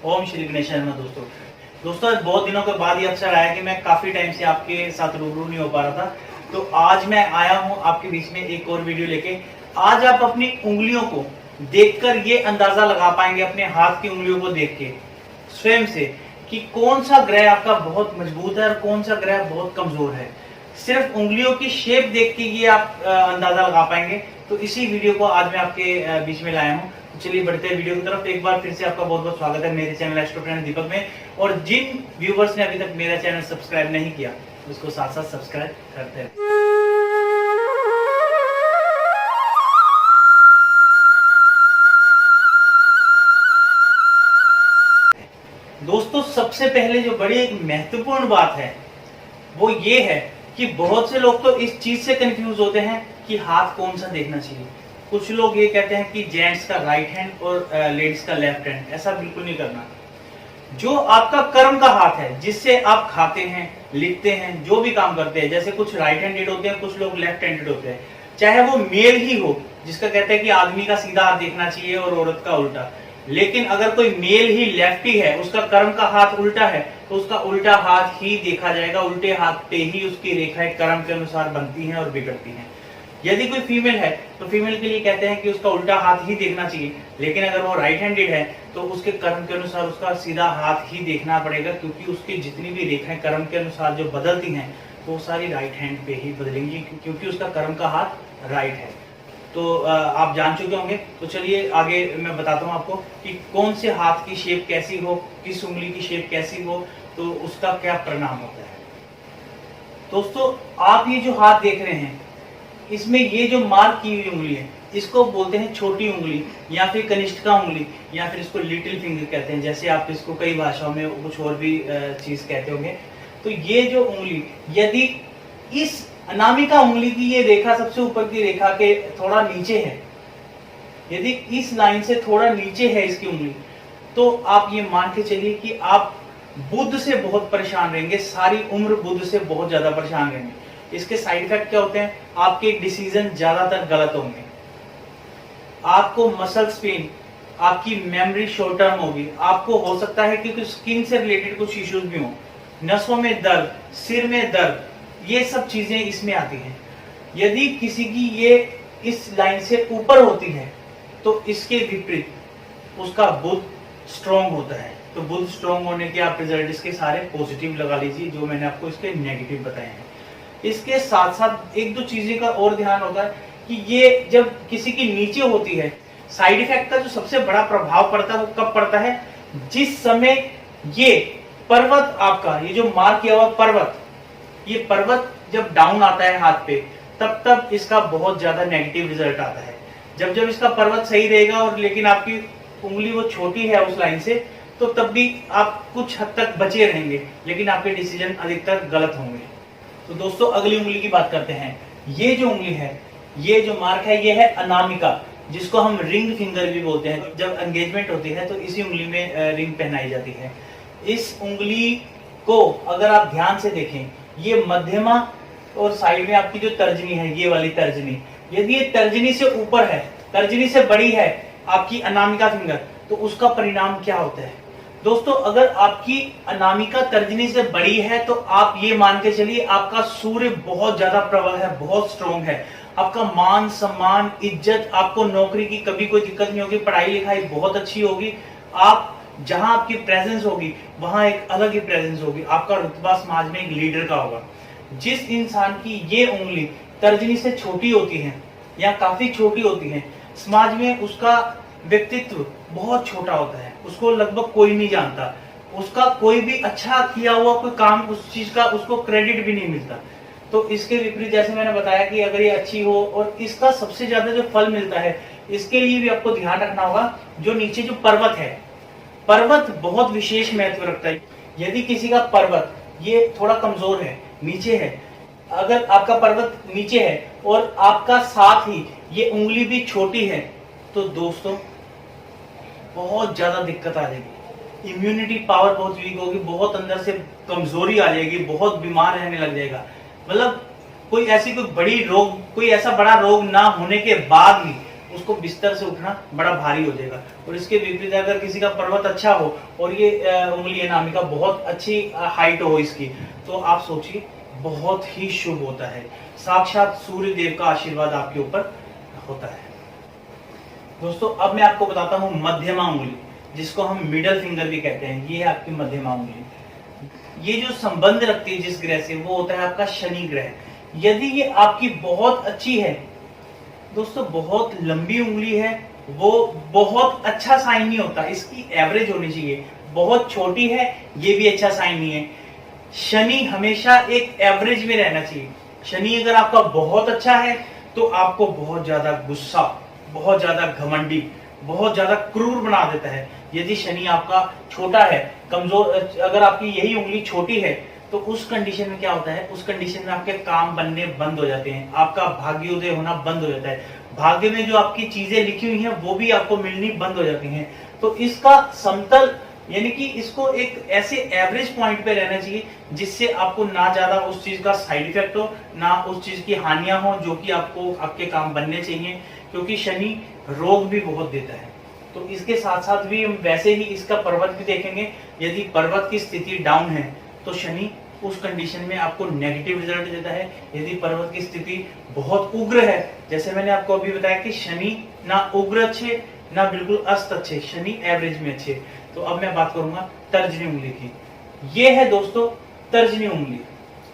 ओम श्री गणेशाय नमः। दोस्तों बहुत दिनों के बाद ये अवसर आया कि मैं काफी टाइम से आपके साथ रूबरू नहीं हो पा रहा था, तो आज मैं आया हूँ आपके बीच में एक और वीडियो लेके। आज आप अपनी उंगलियों को देखकर ये अंदाजा लगा पाएंगे, अपने हाथ की उंगलियों को देख के स्वयं से, कि कौन सा ग्रह आपका बहुत मजबूत है और कौन सा ग्रह बहुत कमजोर है। सिर्फ उंगलियों की शेप देख के ये आप अंदाजा लगा पाएंगे। तो इसी वीडियो को आज मैं आपके बीच में लाया हूँ। चलिए बढ़ते हैं वीडियो की तरफ। एक बार फिर से आपका बहुत बहुत स्वागत है मेरे चैनल एस्ट्रो ट्रेनर दीपक में। और जिन व्यूवर्स ने अभी तक मेरा चैनल सब्सक्राइब नहीं किया, उसको साथ साथ सब्सक्राइब करते हैं। दोस्तों सबसे पहले जो बड़ी एक महत्वपूर्ण बात है वो ये है कि बहुत से लोग तो इस चीज से कंफ्यूज होते हैं कि हाथ कौन सा देखना चाहिए। कुछ लोग ये कहते हैं कि जेंट्स का राइट हैंड और लेडीज का लेफ्ट हैंड। ऐसा बिल्कुल नहीं करना। जो आपका कर्म का हाथ है, जिससे आप खाते हैं, लिखते हैं, जो भी काम करते हैं, जैसे कुछ राइट हैंडेड होते हैं, कुछ लोग लेफ्ट हैंडेड होते हैं, चाहे वो मेल ही हो, जिसका कहते हैं कि आदमी का सीधा हाथ देखना चाहिए और औरत का उल्टा। लेकिन अगर कोई मेल ही लेफ्टी है, उसका कर्म का हाथ उल्टा है, तो उसका उल्टा हाथ ही देखा जाएगा। उल्टे हाथ पे ही उसकी रेखाएं कर्म के अनुसार बनती हैं और बिगड़ती हैं। यदि कोई फीमेल है तो फीमेल के लिए कहते हैं कि उसका उल्टा हाथ ही देखना चाहिए। लेकिन अगर वो राइट हैंडेड है तो उसके कर्म के अनुसार उसका सीधा हाथ ही देखना पड़ेगा, क्योंकि उसकी जितनी भी रेखाएं कर्म के अनुसार जो बदलती हैं वो सारी राइट हैंड पे ही बदलेंगी, क्योंकि उसका कर्म का हाथ राइट है। तो आप जान चुके होंगे। तो चलिए आगे मैं बताता हूँ आपको कि कौन से हाथ की शेप कैसी हो, किस उंगली की शेप कैसी हो, तो उसका क्या परिणाम होता है। दोस्तों आप ये जो हाथ देख रहे हैं, इसमें ये जो मार्क की हुई उंगली है, इसको बोलते हैं छोटी उंगली या फिर कनिष्ठिका उंगली, या फिर इसको लिटिल फिंगर कहते हैं। जैसे आप इसको कई भाषाओं में कुछ और भी चीज कहते होंगे। तो ये जो उंगली, यदि इस अनामिका उंगली की ये रेखा सबसे ऊपर की रेखा के थोड़ा नीचे है, यदि इस लाइन से थोड़ा नीचे है इसकी उंगली, तो आप ये मान के चलिए कि आप बुध से बहुत परेशान रहेंगे। सारी उम्र बुध से बहुत ज्यादा परेशान रहेंगे। इसके साइड इफेक्ट क्या होते हैं? आपके डिसीजन ज्यादातर गलत होंगे, आपको मसल्स पेन, आपकी मेमोरी शॉर्ट टर्म होगी, आपको हो सकता है कि कुछ स्किन से रिलेटेड कुछ इश्यूज भी हो, नसों में दर्द, सिर में दर्द, ये सब चीजें इसमें आती हैं। यदि किसी की ये इस लाइन से ऊपर होती है तो इसके विपरीत उसका बुध स्ट्रॉन्ग होता है। तो बुध स्ट्रॉन्ग होने के आप रिजल्ट इसके सारे पॉजिटिव लगा लीजिए, जो मैंने आपको इसके नेगेटिव बताए हैं। इसके साथ साथ एक दो चीजें का और ध्यान होता है कि ये जब किसी की नीचे होती है, साइड इफेक्ट का जो सबसे बड़ा प्रभाव पड़ता है वो कब पड़ता है? जिस समय ये पर्वत, आपका ये जो मार्क किया हुआ पर्वत, ये पर्वत जब डाउन आता है हाथ पे, तब इसका बहुत ज्यादा नेगेटिव रिजल्ट आता है। जब इसका पर्वत सही रहेगा और लेकिन आपकी उंगली वो छोटी है उस लाइन से, तो तब भी आप कुछ हद तक बचे रहेंगे, लेकिन आपके डिसीजन अधिकतर गलत होंगे। तो दोस्तों अगली उंगली की बात करते हैं। ये जो उंगली है, ये जो मार्क है, ये है अनामिका, जिसको हम रिंग फिंगर भी बोलते हैं। जब एंगेजमेंट होती है तो इसी उंगली में रिंग पहनाई जाती है। इस उंगली को अगर आप ध्यान से देखें, ये मध्यमा और साइड में आपकी जो तर्जनी है, ये वाली तर्जनी, यदि ये तर्जनी से ऊपर है, तर्जनी से बड़ी है आपकी अनामिका फिंगर, तो उसका परिणाम क्या होता है? दोस्तों अगर आपकी अनामिका तर्जनी से बड़ी है तो आप ये मान के चलिए आपका सूर्य बहुत ज्यादा प्रबल है, बहुत स्ट्रॉन्ग है। आपका मान सम्मान, इज्जत, आपको नौकरी की कभी कोई दिक्कत नहीं होगी, पढ़ाई लिखाई बहुत अच्छी होगी। आप जहां आपकी प्रेजेंस होगी वहां एक अलग ही प्रेजेंस होगी। आपका रुतबा समाज में एक लीडर का होगा। जिस इंसान की ये उंगली तर्जनी से छोटी होती है या काफी छोटी होती है, समाज में उसका व्यक्तित्व बहुत छोटा होता है, उसको लगभग कोई नहीं जानता, उसका कोई भी अच्छा किया हुआ कोई काम, उस चीज का उसको क्रेडिट भी नहीं मिलता। तो इसके विपरीत जैसे मैंने बताया कि अगर ये अच्छी हो और इसका सबसे ज्यादा जो फल मिलता है, इसके लिए भी आपको ध्यान रखना होगा। जो नीचे जो पर्वत है, पर्वत बहुत विशेष महत्व रखता है। यदि किसी का पर्वत ये थोड़ा कमजोर है, नीचे है, अगर आपका पर्वत नीचे है और आपका साथ ही ये उंगली भी छोटी है, तो दोस्तों बहुत ज्यादा दिक्कत आ जाएगी। इम्यूनिटी पावर बहुत वीक होगी, बहुत अंदर से कमजोरी आ जाएगी, बहुत बीमार रहने लग जाएगा। मतलब कोई ऐसी कोई बड़ी रोग, कोई ऐसा बड़ा रोग ना होने के बाद भी उसको बिस्तर से उठना बड़ा भारी हो जाएगा। और इसके विपरीत अगर किसी का पर्वत अच्छा हो और ये उंगली अनामिका बहुत अच्छी हाइट हो इसकी, तो आप सोचिए बहुत ही शुभ होता है, साक्षात सूर्य देव का आशीर्वाद आपके ऊपर होता है। दोस्तों अब मैं आपको बताता हूं मध्यमा उंगली, जिसको हम मिडल फिंगर भी कहते हैं। ये है आपकी मध्यमा उंगली। ये जो संबंध रखती है जिस ग्रह से, वो होता है आपका शनि ग्रह। यदि ये आपकी बहुत अच्छी है दोस्तों, बहुत लंबी उंगली है, वो बहुत अच्छा साइन नहीं होता, इसकी एवरेज होनी चाहिए। बहुत छोटी है, ये भी अच्छा साइन नहीं है। शनि हमेशा एक एवरेज में रहना चाहिए। शनि अगर आपका बहुत अच्छा है तो आपको बहुत ज्यादा गुस्सा, बहुत ज्यादा घमंडी, बहुत ज्यादा क्रूर बना देता है। यदि शनि आपका छोटा है, कमजोर, अगर आपकी यही उंगली छोटी है, तो उस कंडीशन में क्या होता है, उस कंडीशन में आपके काम बनने बंद हो जाते हैं, आपका भाग्योदय होना बंद हो जाता है, भाग्य में जो आपकी चीजें लिखी हुई हैं वो भी आपको मिलनी बंद हो जाती हैं। तो इसका समतल, यानी कि इसको एक ऐसे एवरेज पॉइंट पे रहना चाहिए जिससे आपको ना ज्यादा उस चीज का साइड इफेक्ट हो, ना उस चीज की हानियां हो जो कि आपको आपके काम बनने चाहिए, क्योंकि शनि रोग भी बहुत देता है। तो इसके साथ साथ भी हम वैसे ही इसका पर्वत भी देखेंगे। यदि पर्वत की स्थिति डाउन है तो शनि उस कंडीशन में आपको नेगेटिव रिजल्ट देता है। यदि पर्वत की स्थिति बहुत उग्र है, जैसे मैंने आपको अभी बताया कि शनि ना उग्र अच्छे ना बिल्कुल अस्त अच्छे, शनि एवरेज में अच्छे। तो अब मैं बात करूंगा तर्जनी उंगली की। ये है दोस्तों तर्जनी उंगली,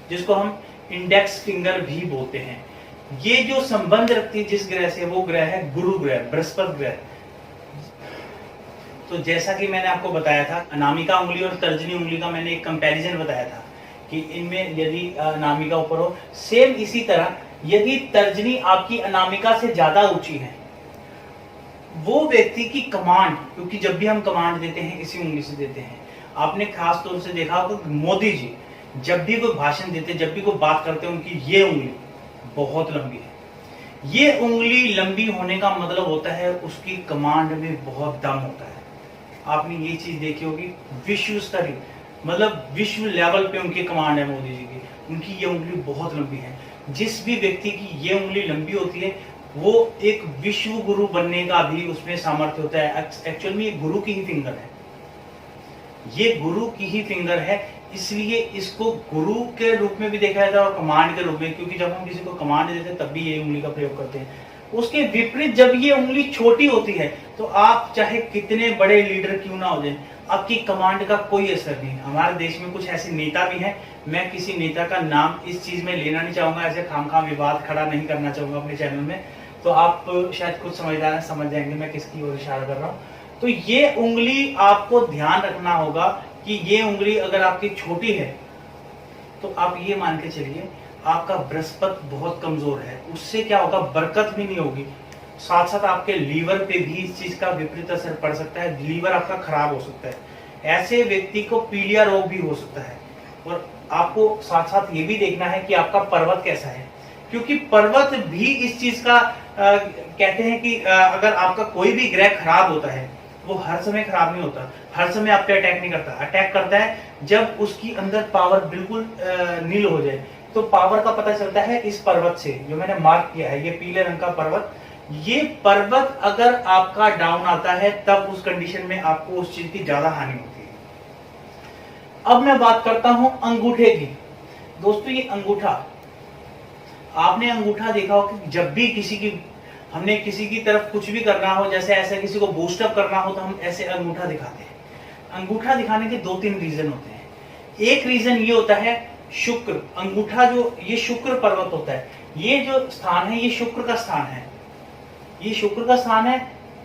जिसको हम इंडेक्स फिंगर भी बोलते हैं। ये जो संबंध रखती है जिस ग्रह से, वो ग्रह है गुरु ग्रह, बृहस्पति ग्रह। तो जैसा कि मैंने आपको बताया था, अनामिका उंगली और तर्जनी उंगली का मैंने एक कंपैरिजन बताया था कि इनमें यदि अनामिका ऊपर हो, सेम इसी तरह यदि तर्जनी आपकी अनामिका से ज्यादा ऊंची है, वो व्यक्ति की कमांड, क्योंकि जब भी हम कमांड देते हैं इसी उंगली से देते हैं। आपने खास तौर से देखा होगा कि मोदी जी जब भी कोई भाषण देते, जब भी कोई बात करते हैं, उनकी ये उंगली बहुत लंबी है। ये उंगली लंबी होने का मतलब होता है उसकी कमांड में बहुत दम होता है। आपने ये चीज देखी होगी, विश्व स्तरीय, मतलब विश्व लेवल पे उनकी कमांड है मोदी जी की। उनकी ये उंगली बहुत लंबी है। जिस भी व्यक्ति की ये उंगली लंबी होती है, वो एक विश्व गुरु बनने का भी उसमें सामर्थ्य होता है। एक्चुअल में ये गुरु की ही फिंगर है, ये गुरु की ही फिंगर है, इसलिए इसको गुरु के रूप में भी देखा जाता है और कमांड के रूप में, क्योंकि जब हम किसी को कमांड देते हैं तब भी ये उंगली का प्रयोग करते हैं। उसके विपरीत जब ये उंगली छोटी होती है तो आप चाहे कितने बड़े लीडर क्यों ना हो जाए, आपकी कमांड का कोई असर नहीं। हमारे देश में कुछ ऐसे नेता भी हैं, मैं किसी नेता का नाम इस चीज में लेना नहीं चाहूंगा, ऐसे खामखा विवाद खड़ा नहीं करना चाहूंगा अपने चैनल में, तो आप शायद खुद समझदार समझ जाएंगे मैं किसकी ओर इशारा कर रहा हूँ। तो ये उंगली आपको ध्यान रखना होगा कि ये उंगली अगर आपकी छोटी है तो आप ये मान के चलिए आपका बृहस्पति बहुत कमजोर है, उससे क्या होगा, बरकत भी नहीं होगी। साथ साथ आपके लीवर पे भी इस चीज का विपरीत असर पड़ सकता है, लीवर आपका खराब हो सकता है। ऐसे व्यक्ति को पीलिया रोग भी हो सकता है। और आपको साथ साथ ये भी देखना है कि आपका पर्वत कैसा है, क्योंकि पर्वत भी इस चीज का कहते हैं कि अगर आपका कोई भी ग्रह खराब होता है, वो हर समय खराब नहीं होता, हर समय आप पे अटैक नहीं करता। अटैक करता है जब उसकी अंदर पावर बिल्कुल नील हो जाए। तो पावर का पता चलता है इस पर्वत से, जो मैंने मार्क किया है, ये पीले रंग का पर्वत। ये पर्वत अगर आपका डाउन आता है तब उस कंडीशन में आपको उस चीज की ज्यादा हानि होती है। अब मैं बात करता हूं अंगूठे की। दोस्तों ये अंगूठा, आपने अंगूठा देखा हो कि जब भी हमने किसी की तरफ कुछ भी करना हो, जैसे ऐसे किसी को बूस्टअप करना हो, तो हम ऐसे अंगूठा दिखाते हैं। अंगूठा दिखाने के 2-3 रीजन होते हैं। एक रीजन ये होता है शुक्र, अंगूठा जो ये शुक्र पर्वत होता है, ये जो स्थान है ये शुक्र का स्थान है, ये शुक्र का स्थान है।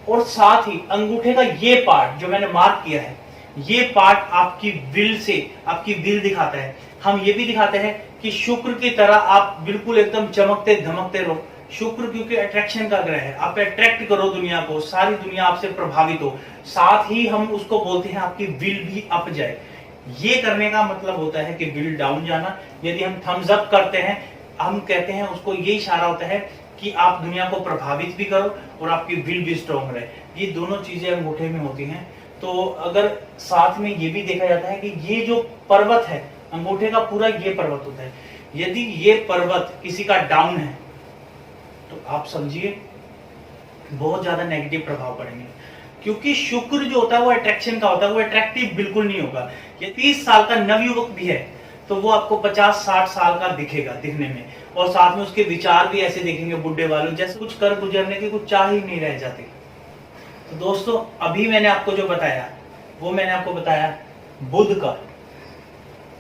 और साथ ही अंगूठे का ये पार्ट जो मैंने मार्क किया है, ये पार्ट आपकी विल से, आपकी विल दिखाता है। हम ये भी दिखाते हैं कि शुक्र की तरह आप बिल्कुल एकदम चमकते धमकते रहो। शुक्र क्योंकि अट्रैक्शन का ग्रह है, आप अट्रैक्ट करो दुनिया को, सारी दुनिया आपसे प्रभावित हो। साथ ही हम उसको बोलते हैं आपकी विल भी अप जाए। ये करने का मतलब होता है कि विल डाउन जाना। यदि हम थम्स अप करते हैं, हम कहते हैं उसको, ये इशारा होता है कि आप दुनिया को प्रभावित भी करो और आपकी विल भी स्ट्रॉन्ग रहे। ये दोनों चीजें अंगूठे में होती हैं। तो अगर साथ में ये भी देखा जाता है कि ये जो पर्वत है, अंगूठे का पूरा ये पर्वत होता है, यदि ये पर्वत किसी का डाउन है तो आप समझिए बहुत ज्यादा नेगेटिव प्रभाव पड़ेंगे, क्योंकि शुक्र जो होता है वो अट्रैक्शन का होता है, वो अट्रैक्टिव बिल्कुल नहीं होगा। ये 30 साल का नवयुवक भी है तो वो आपको 50-60 साल का दिखेगा दिखने में, और साथ में उसके विचार भी ऐसे दिखेंगे बुढ़े वालों जैसे, कुछ कर गुजरने की कुछ चाह ही नहीं रह जाती। तो दोस्तों अभी मैंने आपको जो बताया वो मैंने आपको बताया बुध का,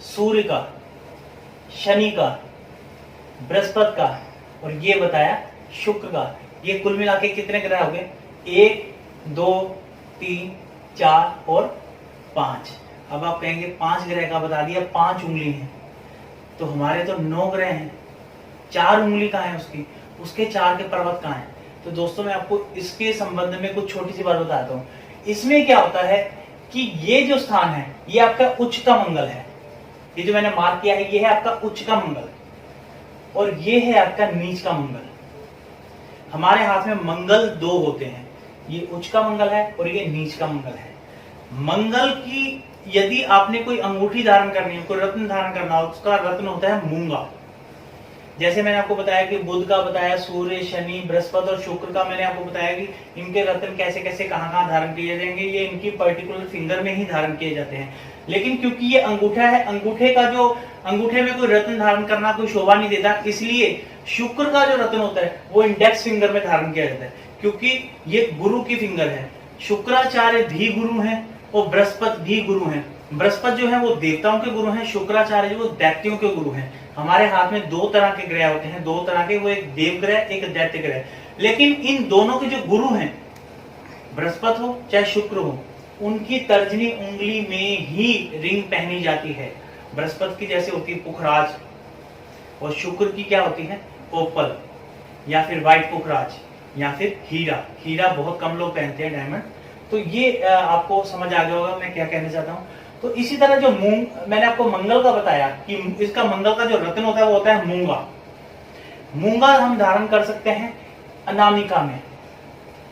सूर्य का, शनि का, बृहस्पति का, और ये बताया शुक्र का। ये कुल मिला के कितने ग्रह हो गए? 1 2 3 4 और 5। अब आप कहेंगे 5 ग्रह का बता दिया, 5 उंगली हैं, तो हमारे तो 9 ग्रह हैं, 4 उंगली कहाँ है उसकी, उसके 4 के पर्वत कहाँ हैं? तो दोस्तों मैं आपको इसके संबंध में कुछ छोटी सी बात बताता हूँ। इसमें क्या होता है कि ये जो स्थान है ये आपका उच्च का मंगल है, ये जो मैंने मार्क किया है ये है आपका उच्च का मंगल, और ये है आपका नीच का मंगल। हमारे हाथ में मंगल 2 होते हैं, ये उच्च का मंगल है और ये नीच का मंगल है। मंगल की यदि आपने कोई अंगूठी धारण करनी है, कोई रत्न धारण करना हो, उसका रत्न होता है मूंगा। जैसे मैंने आपको बताया कि बुध का बताया, सूर्य, शनि, बृहस्पति और शुक्र का मैंने आपको बताया कि इनके रत्न कैसे कैसे कहाँ धारण किए जाएंगे, ये इनकी पर्टिकुलर फिंगर में ही धारण किए जाते हैं। लेकिन क्योंकि ये अंगूठा है, अंगूठे में कोई रत्न धारण करना कोई शोभा नहीं देता, इसलिए शुक्र का जो रत्न होता है वो इंडेक्स फिंगर में धारण किया जाता है, क्योंकि ये गुरु की फिंगर है। शुक्राचार्य भी गुरु हैं और बृहस्पति भी गुरु हैं। बृहस्पति जो है वो देवताओं के गुरु हैं, शुक्राचार्य जो वो दैत्यों के गुरु हैं। हमारे हाथ में 2 तरह के ग्रह होते हैं, 2 तरह के, वो एक देव ग्रह एक दैत्य ग्रह। लेकिन इन दोनों के जो गुरु हैं, बृहस्पति हो चाहे शुक्र हो, उनकी तर्जनी उंगली में ही रिंग पहनी जाती है। बृहस्पति की जैसे होती है पुखराज, और शुक्र की क्या होती है? ओपल, या फिर व्हाइट पुखराज, या फिर हीरा। हीरा बहुत कम लोग पहनते हैं, डायमंड। तो ये आपको समझ आ गया होगा मैं क्या कहना चाहता हूँ। तो इसी तरह जो मैंने आपको मंगल का बताया कि इसका मंगल का जो रत्न होता है वो होता है मूंगा। मूंगा हम धारण कर सकते हैं अनामिका में।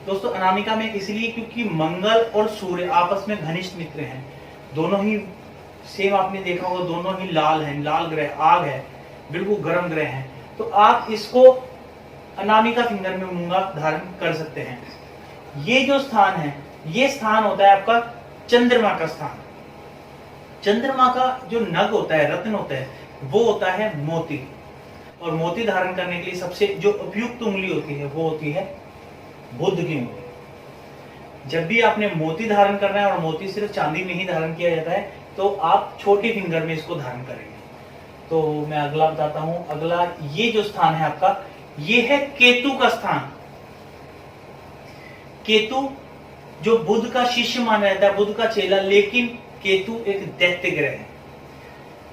दोस्तों अनामिका में इसलिए क्योंकि मंगल और सूर्य आपस में घनिष्ठ मित्र हैं, दोनों ही सेम, आपने देखा होगा दोनों ही लाल हैं, लाल ग्रह, आग है, बिल्कुल गर्म ग्रह हैं। तो आप इसको अनामिका फिंगर में मूंगा धारण कर सकते हैं। ये जो स्थान है ये स्थान होता है आपका चंद्रमा का स्थान। चंद्रमा का जो नग होता है, रत्न होता है, वो होता है मोती, और मोती धारण करने के लिए सबसे जो उपयुक्त उंगली होती है वो होती है बुध की उंगली। जब भी आपने मोती धारण करना है, और मोती सिर्फ चांदी में ही धारण किया जाता है, तो आप छोटी फिंगर में इसको धारण करेंगे। तो मैं अगला बताता हूं। अगला ये जो स्थान है आपका, ये है केतु का स्थान। केतु जो बुध का शिष्य माना जाता है, बुध का चेला, लेकिन केतु एक दैत्य ग्रह है।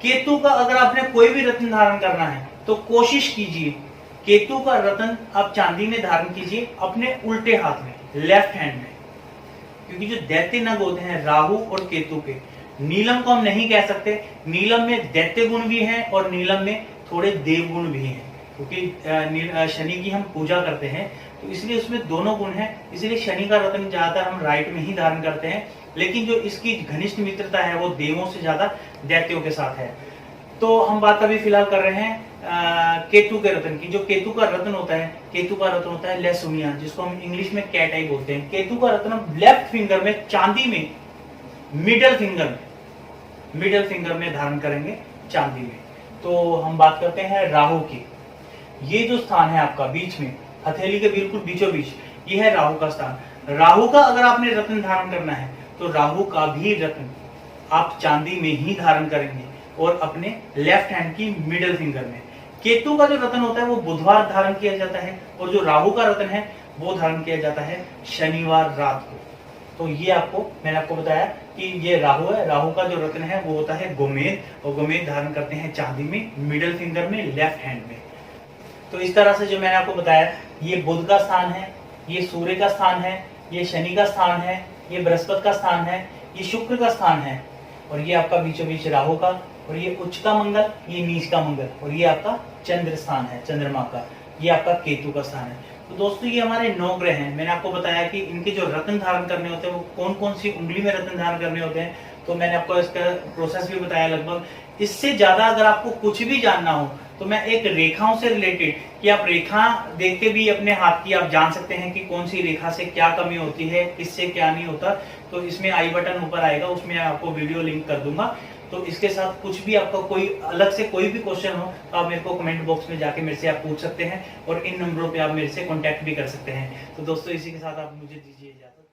केतु का अगर आपने कोई भी रत्न धारण करना है तो कोशिश कीजिए केतु का रत्न आप चांदी में धारण कीजिए, अपने उल्टे हाथ में, लेफ्ट हैंड में, क्योंकि जो दैत्य नग होते हैं राहु और केतु के, नीलम को हम नहीं कह सकते, नीलम में दैत्य गुण भी हैं और नीलम में थोड़े देव गुण भी हैं, क्योंकि शनि की हम पूजा करते हैं तो इसलिए उसमें दोनों गुण हैं। इसलिए शनि का रत्न ज्यादातर हम राइट में ही धारण करते हैं, लेकिन जो इसकी घनिष्ठ मित्रता है वो देवों से ज्यादा दैत्यों के साथ है। तो हम बात अभी फिलहाल कर रहे हैं केतु के रत्न की। जो केतु का रत्न होता है, केतु का रत्न होता है लेसुनिया, जिसको हम इंग्लिश में कैट आई बोलते हैं। केतु का रत्न हम लेफ्ट फिंगर में, चांदी में, मिडल फिंगर में धारण करेंगे, चांदी में। तो हम बात करते हैं राहु की। ये जो स्थान है आपका बीच में, हथेली के बिल्कुल बीचों बीच, ये है राहु का स्थान। राहु का अगर आपने रत्न धारण करना है तो राहु का भी रत्न आप चांदी में ही धारण करेंगे, और अपने लेफ्ट हैंड की मिडल फिंगर में। केतु का जो रत्न होता है वो बुधवार धारण किया जाता है, और जो राहु का रत्न है वो धारण किया जाता है शनिवार रात को। तो ये मैंने आपको बताया कि ये राहु है, राहु का जो रत्न है वो होता है गोमेद, और गोमेद धारण करते हैं चांदी में, मिडल फिंगर में, लेफ्ट हैंड में। तो इस तरह से जो मैंने आपको बताया, ये बुध का स्थान है, ये सूर्य का स्थान है, ये शनि का स्थान है, ये बृहस्पति का स्थान है, ये शुक्र का स्थान है, और ये आपका बीचों बीच राहु का, और ये उच्च का मंगल, ये नीच का मंगल, और ये आपका चंद्र स्थान है, चंद्रमा का, ये आपका केतु का स्थान है। तो दोस्तों ये हमारे 9 ग्रह हैं। मैंने आपको बताया कि इनके जो रत्न धारण करने होते हैं वो कौन कौन सी उंगली में रत्न धारण करने होते हैं, तो मैंने आपको इसका प्रोसेस भी बताया लगभग। इससे ज्यादा अगर आपको कुछ भी जानना हो तो मैं एक रेखाओं से रिलेटेड, कि आप रेखा देख के भी अपने हाथ की आप जान सकते हैं कि कौन सी रेखा से क्या कमी होती है, किससे क्या नहीं होता, तो इसमें आई बटन ऊपर आएगा, उसमें आपको वीडियो लिंक कर दूंगा। तो इसके साथ कुछ भी आपका कोई अलग से कोई भी क्वेश्चन हो तो आप मेरे को कमेंट बॉक्स में जाके मेरे से आप पूछ सकते हैं, और इन नंबरों पे आप मेरे से कांटेक्ट भी कर सकते हैं। तो दोस्तों इसी के साथ आप मुझे दीजिए इजाजत।